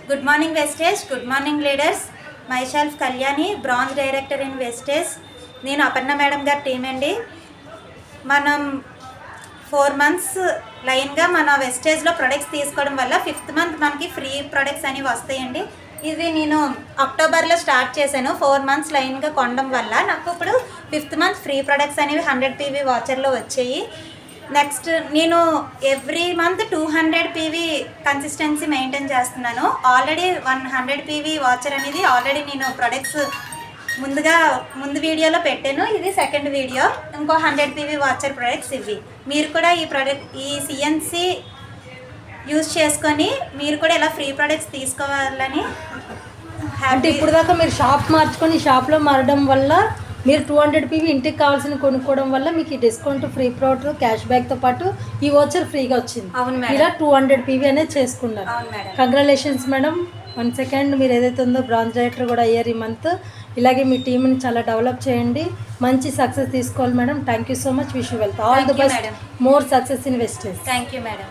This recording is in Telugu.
Good morning Vestige, good morning leaders. Myself Kalyani, bronze director in Vestige. నేను అపర్ణ మేడం గారి టీం అండి. మనం 4 months లైన్గా మన వెస్టేజ్లో ప్రొడక్ట్స్ తీసుకోవడం వల్ల 5th month మనకి ఫ్రీ ప్రొడక్ట్స్ అనేవి వస్తాయండి. ఇది నేను అక్టోబర్లో స్టార్ట్ చేశాను. 4 months లైన్గా కొనడం వల్ల నాకు ఇప్పుడు 5th month ఫ్రీ ప్రొడక్ట్స్ అనేవి 100 PV వాచర్లో వచ్చాయి. నెక్స్ట్ నేను every month 200 PV consistency maintain చేస్తున్నాను. ఆల్రెడీ 100 PV వాచర్ అనేది ఆల్రెడీ నేను ప్రొడక్ట్స్ ముందు వీడియోలో పెట్టాను. ఇది సెకండ్ వీడియో. ఇంకో 100 PV వాచర్ ప్రొడక్ట్స్ ఇవి. మీరు కూడా ఈ CNC యూజ్ చేసుకొని మీరు కూడా ఇలా ఫ్రీ ప్రొడక్ట్స్ తీసుకోవాలని. అంటే ఇప్పుడు దాకా మీరు షాప్ మార్చుకొని షాప్లో మారడం వల్ల మీరు 200 PV ఇంటికి కావాల్సిన కొనుక్కోవడం వల్ల మీకు ఈ డిస్కౌంట్, ఫ్రీ ప్రోడక్ట్, క్యాష్ బ్యాక్తో పాటు ఈ వాచర్ ఫ్రీగా వచ్చింది. అవును మేడం. ఇలా 200 PV అనేది చేసుకున్నారు. అవును మేడం. Congratulations madam. 1 second మీరు ఏదైతే ఉందో బ్రాంచ్ డైరెక్టర్ కూడా అయ్యారు ఈ మంత్. ఇలాగే మీ టీంని చాలా డెవలప్ చేయండి, మంచి సక్సెస్ తీసుకోవాలి madam. Thank you so much. Wish you wealth. All the best. More success in wastage. Thank you madam.